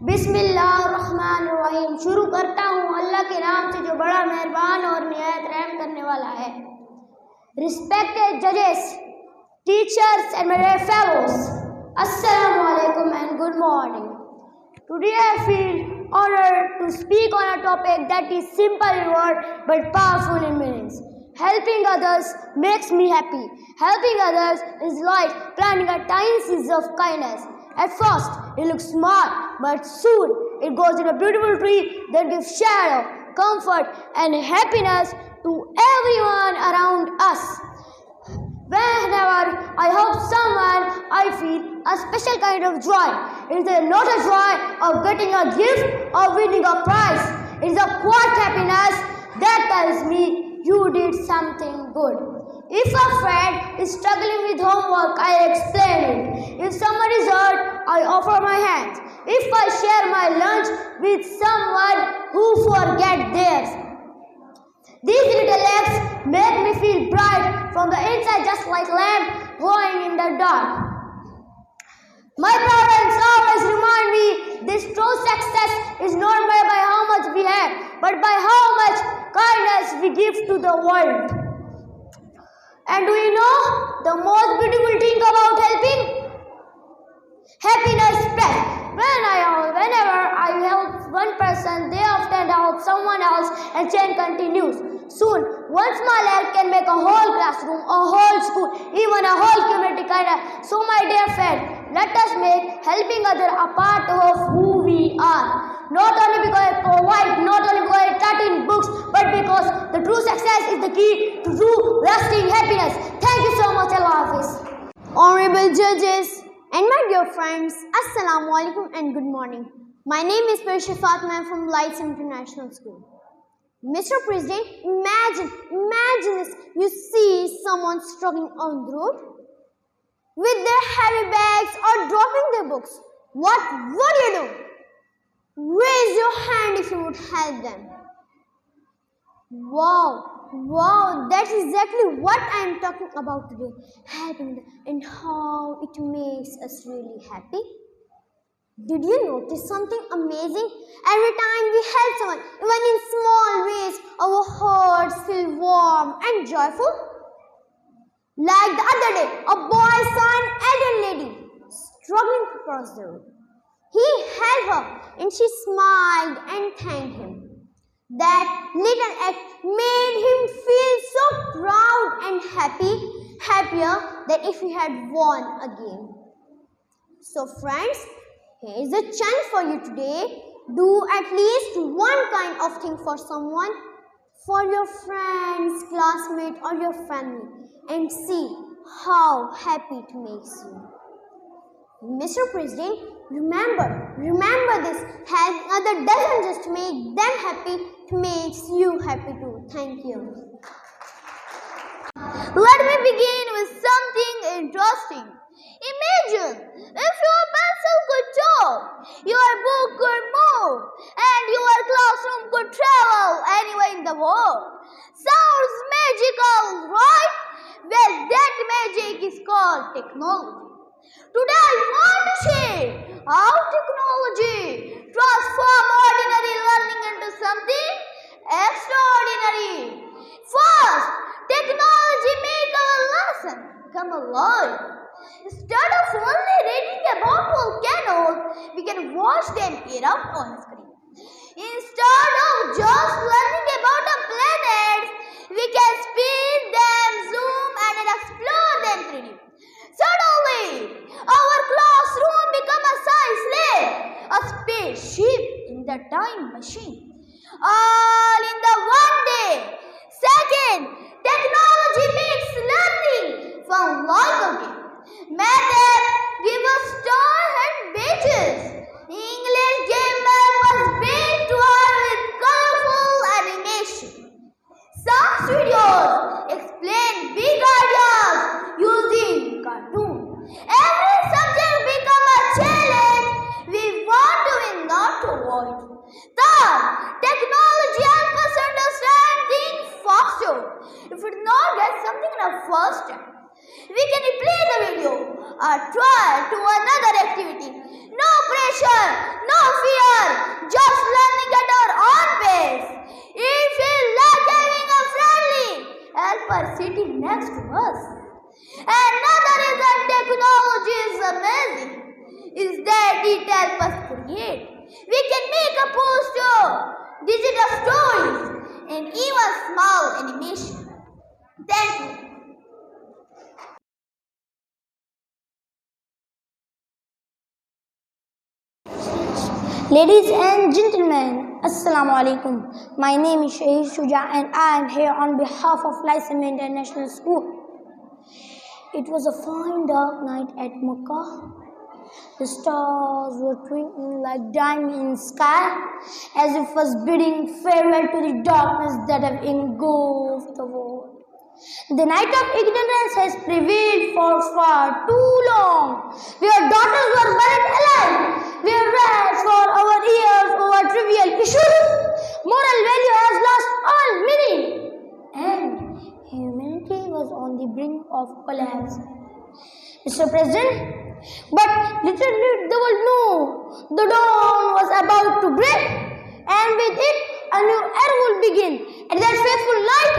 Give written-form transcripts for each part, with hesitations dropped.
بسم اللہ الرحمن الرحیم. شروع کرتا ہوں اللہ کے نام سے جو بڑا مہربان اور نہایت رحم کرنے والا ہے. Respected judges, teachers and my dear fellows, Assalamu alaikum and good morning. Today I feel honored to speak on a topic that is simple in word but powerful in meanings. Helping others makes me happy. Helping others is like planting a tiny seeds of kindness. At first, it looks small, but soon it grows into a beautiful tree that gives shadow, comfort, and happiness to everyone around us. Whenever I help someone, I feel a special kind of joy. It is not a joy of getting a gift or winning a prize. It is a quiet happiness that tells me you did something good. If a friend is struggling with homework, I explain it. If someone is hurt, I offer my hands. If I share my lunch with someone who forgets theirs, these little acts make me feel bright from the inside, just like lamp glowing in the dark. My parents always remind me this true success is not made by how much we have, but by how much kindness we give to the world. And do you know the most beautiful thing about helping? Happiness spreads. Whenever I help one person, they often help someone else, and chain continues. Soon, one small act can make a whole classroom, a whole school, even a whole community kinder. So my dear friend, let us make helping others a part of who we are. Not only because I provide, not only because I taught in books, but because the true success is the key to true lasting happiness. Thank you so much. Allah Hafiz. Honorable judges and my dear friends, Assalamu alaikum and good morning. My name is Pareshay Fatima from Lyceum International School. Mr. President, imagine this. You see someone struggling on the road with their heavy bags or dropping their books. What would you do? Raise your hand if you would help them. Wow, that's exactly what I am talking about today. Helping them and how it makes us really happy. Did you notice something amazing? Every time we help someone, even in small ways, our hearts feel warm and joyful. Like the other day, a boy saw an elderly lady struggling to cross the road. He helped her and she smiled and thanked him. That little act made him feel so proud and happier than if he had won a game. So friends, here is a challenge for you today. Do at least one kind of thing for someone, for your friends, classmates or your family, and see how happy it makes you. Mr. President, remember this. Helping others doesn't just make them happy, it makes you happy too. Thank you. Let me begin with something interesting. Imagine if your pencil could talk, your book could move, and your classroom could travel anywhere in the world. Sounds magical, right? Well, that magic is called technology. Today I want to share how technology transforms ordinary learning into something extraordinary. First, technology makes our lesson come alive. Instead of only reading about volcanoes, we can watch them erupt on screen. Instead of just learning about the planets, we can spin them, zoom, and explore them 3D. Suddenly, our classroom becomes a science lab, a spaceship in the time machine. All in the one day. Second, technology makes learning fun like a game. Math give us stars and pages. English grammar was built to us with colorful animation. Science videos explain big ideas using cartoon. Every subject becomes a challenge we want to win, not to avoid. Third, technology helps us understand things faster. If we do not get something in the first time, we can replay the video or try to another activity. No pressure, no fear, just learning at our own pace. It feels like having a friendly helper sitting next to us. Another reason technology is amazing is that it helps us create. We can make a poster, digital stories, and even small animation. Thank you. Ladies and gentlemen, Assalamu alaikum. My name is Shehzadi and I am here on behalf of Lyceum International School. It was a fine dark night at Makkah. The stars were twinkling like diamonds in the sky, as if was bidding farewell to the darkness that have engulfed the world. The night of ignorance has prevailed for far too long. Where daughters were buried alive, where rats for our ears over trivial issues, moral value has lost all meaning, and humanity was on the brink of collapse. Mr. President, but little did the world know the dawn was about to break, and with it a new era would begin. At that fateful night,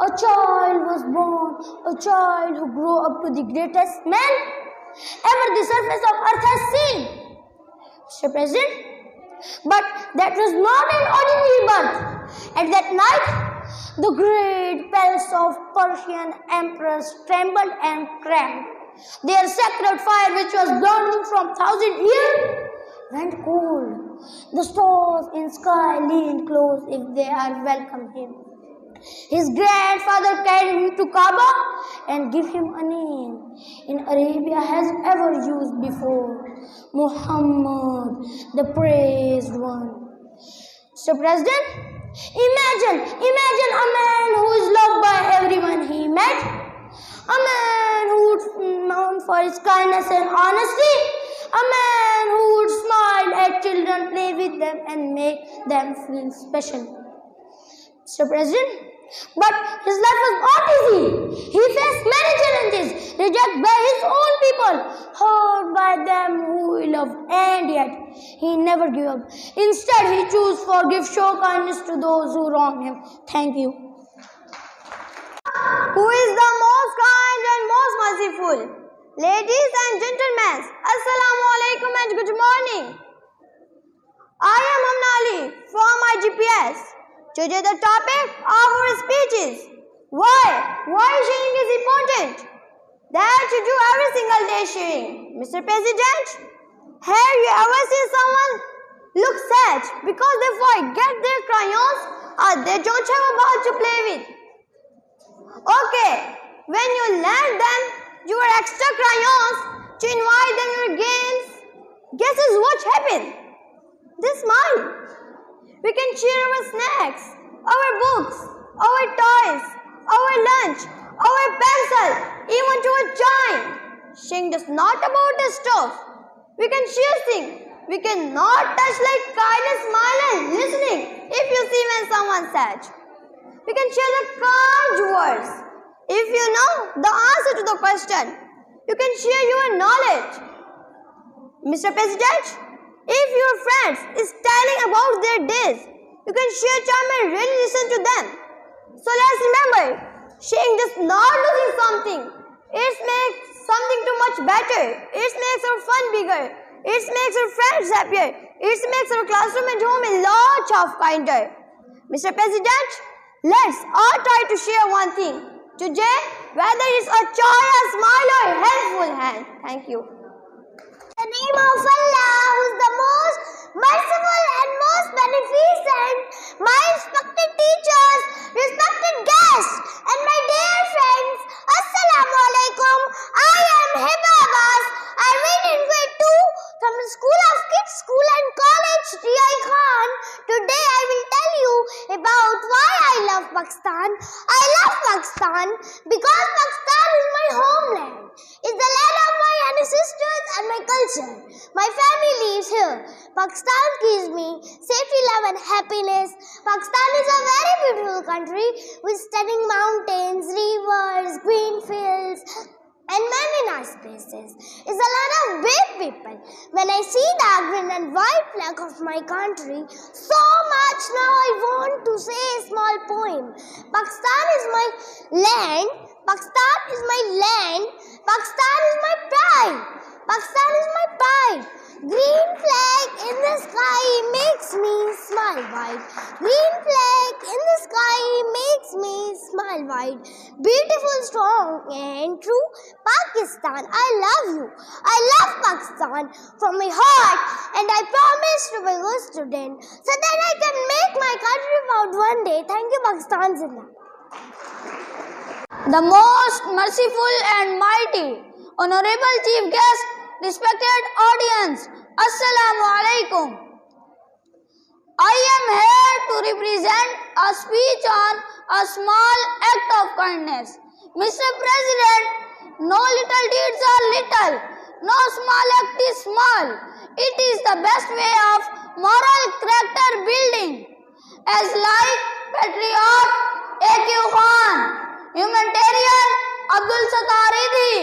a child was born, a child who grew up to the greatest man ever the surface of earth has seen. Mr. President, but that was not an ordinary birth. At that night, the great palace of Persian emperors trembled and cracked. Their sacred fire, which was burning from 1,000 years, went cold. The stars in sky leaned close if they had welcomed him. His grandfather carried him to Kaaba and gave him a name in Arabia has ever used before, Muhammad, the praised one. Mr. President, imagine a man who is loved by everyone he met. A man who would known for his kindness and honesty. A man who would smile at children, play with them and make them feel special. Mr. President, but his life was not easy. He faced many challenges, rejected by his own people, hurt by them who he loved, and yet he never gave up. Instead, he chose forgive, show kindness to those who wronged him. Thank you. Who is the most kind and most merciful? Ladies and gentlemen, Assalamu alaikum and good morning. I am Ahmed from my GPS. Today the topic of our speech is why sharing is important. That you do every single day sharing. Mr. President, have you ever seen someone look sad because they forget their crayons or they don't have a ball to play with? Okay, when you lend them your extra crayons to invite them your games, guesses what happened? They smile. We can share our snacks, our books, our toys, our lunch, our pencil, even to a child. Sharing is not about the stuff. We can share things. We cannot touch like kindness, smile and listening if you see when someone's sad. We can share the kind words. If you know the answer to the question, you can share your knowledge. Mr. President, if your friends is telling about their days, you can share time and really listen to them. So let's remember, sharing does not losing something. It makes something too much better. It makes our fun bigger. It makes our friends happier. It makes our classroom and home a lot of kinder. Mr. President, let's all try to share one thing. Today, whether it's a joy, a smile or a helpful hand. Thank you. The name of Allah, who is the most merciful and most beneficent, my respected teachers, respected guests, and my dear friends, Assalamu alaikum. I am Hibabas. I read in grade 2 from the School of Kids, School and College, Riyai Khan. Today I will tell you about why I love Pakistan. I love Pakistan because Pakistan is my homeland. It's the land of my ancestors and my culture. My family lives here. Pakistan gives me safety, love and happiness. Pakistan is a very beautiful country with stunning mountains, rivers, green fields and many nice places. It's a lot of big people. When I see the green and white flag of my country, so much now I want to say a small poem. Pakistan is my land. Pakistan is my land. Pakistan is my pride. Pakistan is my pride. Green flag in the sky makes me smile wide. Green flag in the sky makes me smile wide. Beautiful, strong and true Pakistan, I love you. I love Pakistan from my heart, and I promise to be a good student so that I can make my country proud one day. Thank you, Pakistan Zillah. The most merciful and mighty, honorable chief guest, respected audience, Assalamu alaikum. I am here to represent a speech on a small act of kindness. Mr. President, no little deeds are little, no small act is small. It is the best way of moral character building. As like patriot A.Q. Khan, humanitarian Abdul Sattaridhi,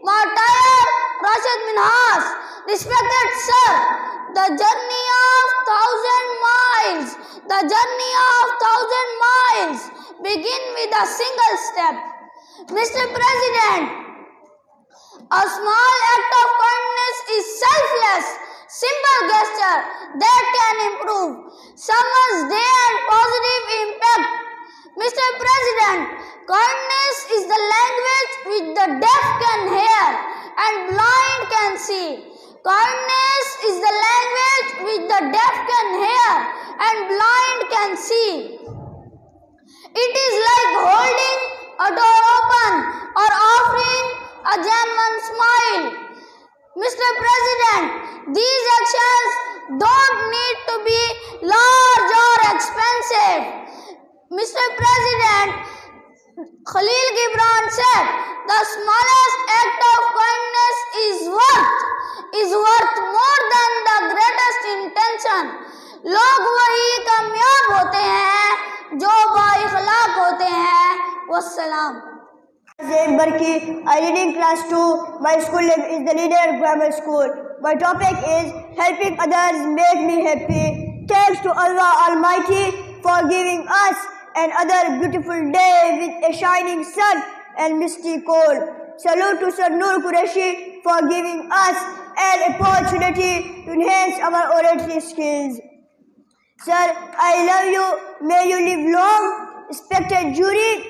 martyr Rashid Minhas, respected sir, the journey of 1,000 miles begin with a single step. Mr. President, a small act of kindness is selfless, simple gesture that can improve someone's day and positive impact. Mr. President, kindness is the language which the deaf can hear and blind can see. Kindness is the language which the deaf can hear and blind can see. It is like holding a door open or offering a genuine smile. Mr. President, these actions don't need to be large or expensive. Mr. President, Khalil Gibran said, the smallest act of kindness is worth more than the greatest intention. लोग वही कामयाब होते हैं जो बाइखलाक होते हैं. वस्सलाम. Barki, I read in class 2. My school name is the Leader Grammar School. My topic is helping others make me happy. Thanks to Allah Almighty for giving us another beautiful day with a shining sun and misty cold. Salute to Sir Noor Qureshi for giving us an opportunity to enhance our oratory skills. Sir, I love you. May you live long. Respected jury,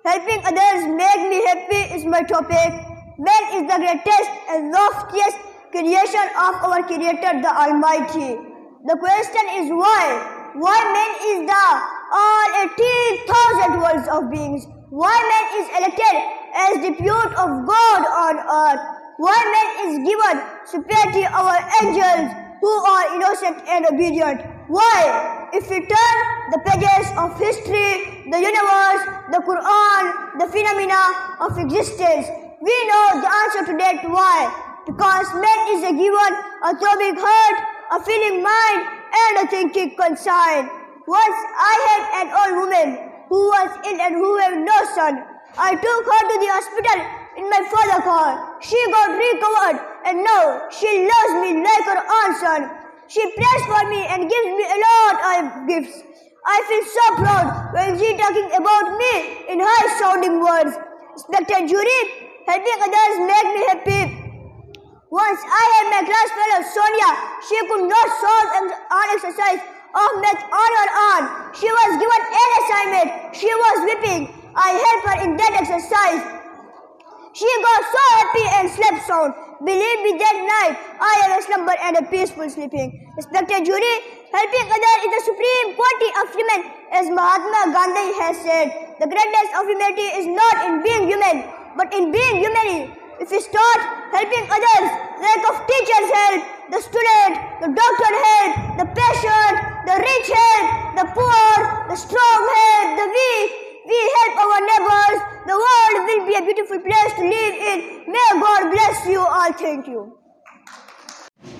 helping others make me happy is my topic. Man is the greatest and loftiest creation of our Creator, the Almighty. The question is why? Why man is the all 18,000 worlds of beings? Why man is elected as depute of God on earth? Why man is given superiority over angels who are innocent and obedient? Why? If we turn the pages of history, the universe, the Quran, the phenomena of existence, we know the answer to that why. Because man is a given a throbbing heart, a feeling mind, and a thinking conscience. Once I had an old woman who was ill and who had no son. I took her to the hospital in my father's car. She got recovered and now she loves me like her own son. She prays for me and gives me a lot of gifts. I feel so proud when she talking about me in high sounding words. Respected jury, helping others make me happy. Once I had my class fellow Sonia. She could not solve an exercise of math on her own. She was given an assignment. She was weeping. I helped her in that exercise. She got so happy and slept sound. Believe me, that night I have a slumber and a peaceful sleeping. Respected jury, helping others is the supreme quality of human, as Mahatma Gandhi has said. The greatness of humanity is not in being human, but in being humanity. If we start helping others, like of teachers help, the student, the doctor help, the patient, the rich help, the poor, the strong help, the weak, we help our neighbors, the world will be a beautiful place to live in. May God bless you all. Thank you.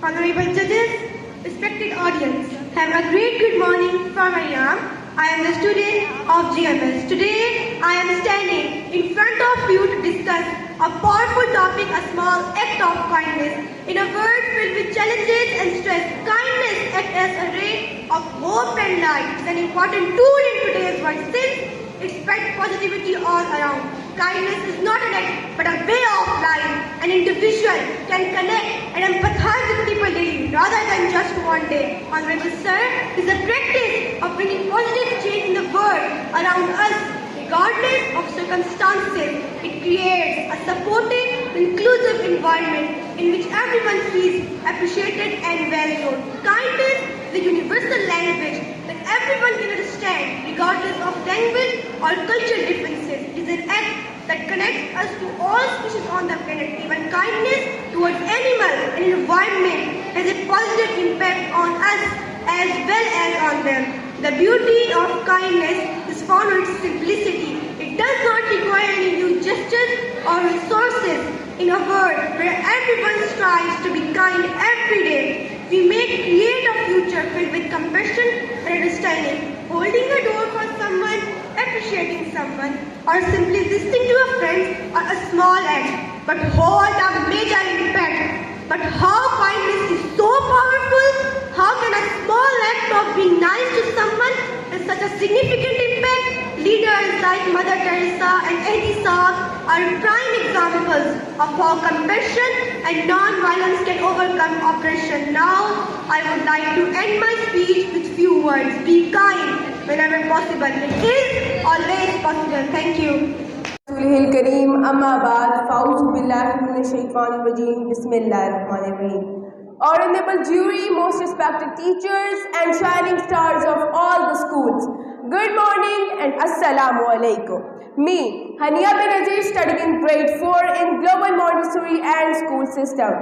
Honorable judges, respected audience, have a great good morning from Ayan. I am the student of GMS. Today I am standing in front of you to discuss a powerful topic, a small act of kindness. In a world filled with challenges and stress, kindness acts as a ray of hope and light. It's an important tool in today's world since it spreads positivity all around. Kindness is not an act but a way of life. An individual can connect and empathize with people daily rather than just one day. Honorable Sir, is the practice of bringing positive change in the world around us, regardless of circumstances. It creates a supportive, inclusive environment in which everyone feels appreciated and valued. Kindness is a universal language that everyone can understand, regardless of language or cultural differences. It is an act that connects us to all species on the planet. Even kindness towards animals and environment has a positive impact on us as well as on them. The beauty of kindness is found in its simplicity. It does not require any new gestures or resources. In a world where everyone strives to be kind every day, we may create a future filled with compassion and understanding. Holding a door for someone, appreciating someone, or simply listening to a friend are a small act, but hold a major impact. But how kindness is so powerful? How can a small act of being nice to someone have such a significant impact? Leaders like Mother Teresa and Edison are prime examples of how compassion and non-violence can overcome oppression. Now, I would like to end my speech with few words. Be kind whenever possible. It is always possible. Thank you. الكريم أما بعد فأعوذ بالله من الشيطان الرجيم بسم الله الرحمن الرحيم. Honorable jury, most respected teachers and shining stars of all the schools, good morning and assalamu alaikum. Me, Hania bin Aziz, studying in grade 4 in Global Montessori and School System.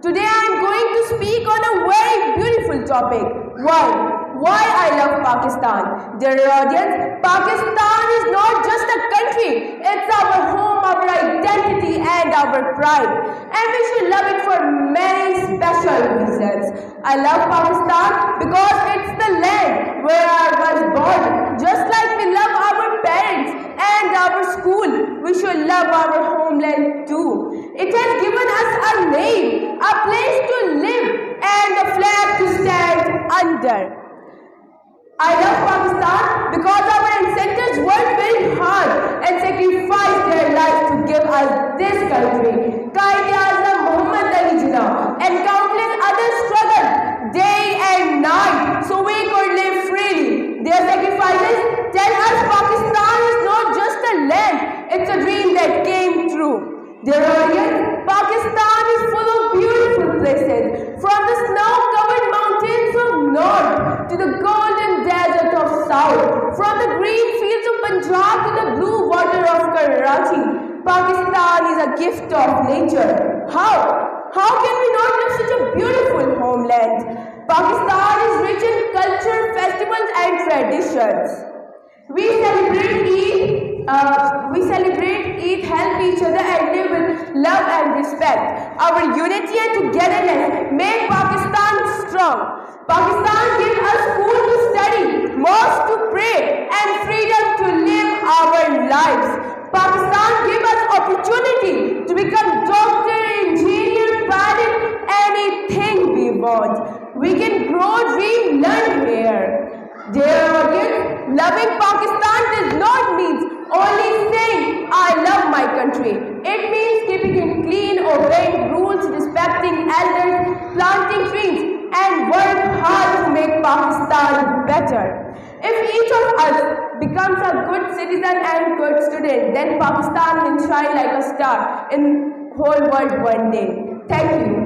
Today I am going to speak on a very beautiful topic. Why I love Pakistan. Dear audience, Pakistan is not just a country, it's our home, our identity and our pride. And we should love it for many special reasons. I love Pakistan because it's the land where I was born. Just like we love our parents and our school, we should love our homeland too. It has given us a name, a place to live and a flag to stand under. I love Pakistan because our ancestors worked very hard and sacrificed their lives to give us this country. Qaid-e-Azam Muhammad Ali Jinnah and countless others struggled day and night so we could live freely. Their sacrifices tell us Pakistan is not just a land, it's a dream that came true. Dear audience, Pakistan is full of beautiful places, from the snow-covered mountains of north to the golden desert of south, from the green fields of Punjab to the blue water of Karachi. Pakistan is a gift of nature. How can we not love such a beautiful homeland? Pakistan is rich in culture, festivals and traditions. We celebrate Eid, help each other and live with love and respect. Our unity and togetherness make Pakistan strong. Pakistan gives us school to study, mosque to pray and freedom to live our lives. Pakistan gives us opportunity to become doctor, engineer, pilot, anything we want. We can grow, dream, learn here. Dear audience, loving Pakistan does not mean only saying I love my country. It means keeping it clean, obeying rules, respecting elders, planting trees and work hard to make Pakistan better. If each of us becomes a good citizen and good student, then Pakistan will shine like a star in whole world one day. Thank you.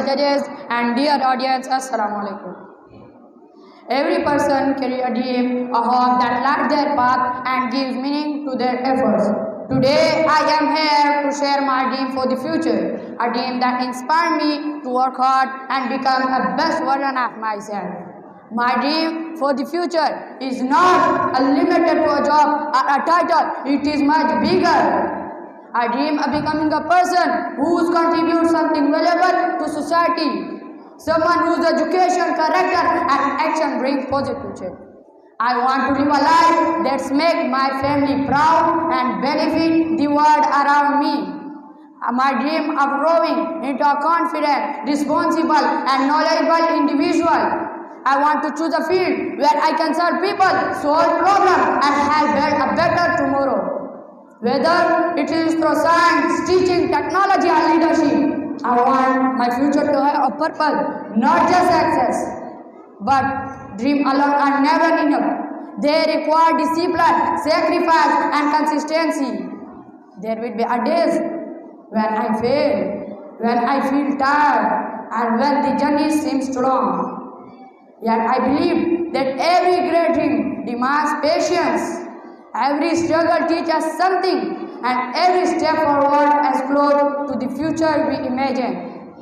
judges and dear audience, Assalamu alaikum. Every person carries a dream, a hope that lights their path and gives meaning to their efforts. Today, I am here to share my dream for the future, a dream that inspired me to work hard and become a best version of myself. My dream for the future is not limited to a job or a title, it is much bigger. I dream of becoming a person who contributes something valuable to society, someone whose education, character and action bring positive change. I want to live a life that makes my family proud and benefit the world around me. My dream of growing into a confident, responsible and knowledgeable individual. I want to choose a field where I can serve people, solve problems and help build a better tomorrow. Whether it is through science, teaching, technology or leadership, I want my future to have a purpose, not just access. But dreams alone are never enough. They require discipline, sacrifice and consistency. There will be a days when I fail, when I feel tired and when the journey seems long. Yet I believe that every great dream demands patience. Every struggle teaches us something and every step forward is close to the future we imagine.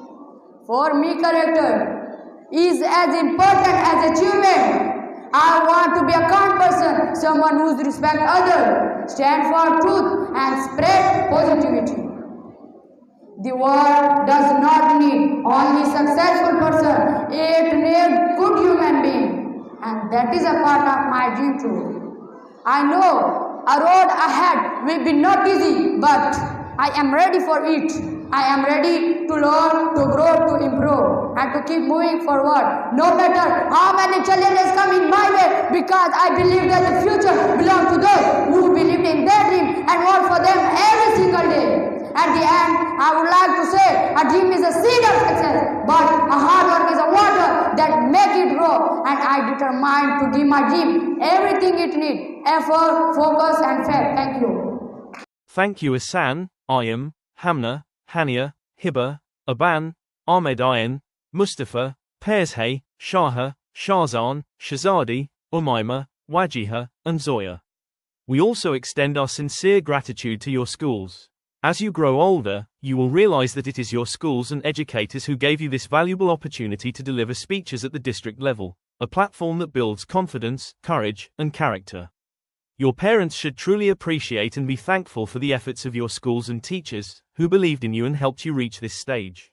For me, character is as important as achievement. I want to be a kind person, someone who respects others, stand for truth and spread positivity. The world does not need only successful person, it needs good human being, and that is a part of my dream too. I know a road ahead will be not easy, but I am ready for it. I am ready to learn, to grow, to improve, and to keep moving forward, no matter how many challenges come in my way, because I believe that the future belongs to those who believe in their dream and work for them every single day. At the end, I would like to say a dream is a seed of success, but a hard work is a water that make it grow, and I determined to give my dream everything it needs, effort, focus, and faith. Thank you. Thank you Asan, Ayam, Hamna, Hania, Hiba, Aban, Ahmed Ayan, Mustafa, Pareshay, Shaha, Shahzan, Shehzadi, Umayma, Wajiha, and Zoya. We also extend our sincere gratitude to your schools. As you grow older, you will realize that it is your schools and educators who gave you this valuable opportunity to deliver speeches at the district level, a platform that builds confidence, courage, and character. Your parents should truly appreciate and be thankful for the efforts of your schools and teachers, who believed in you and helped you reach this stage.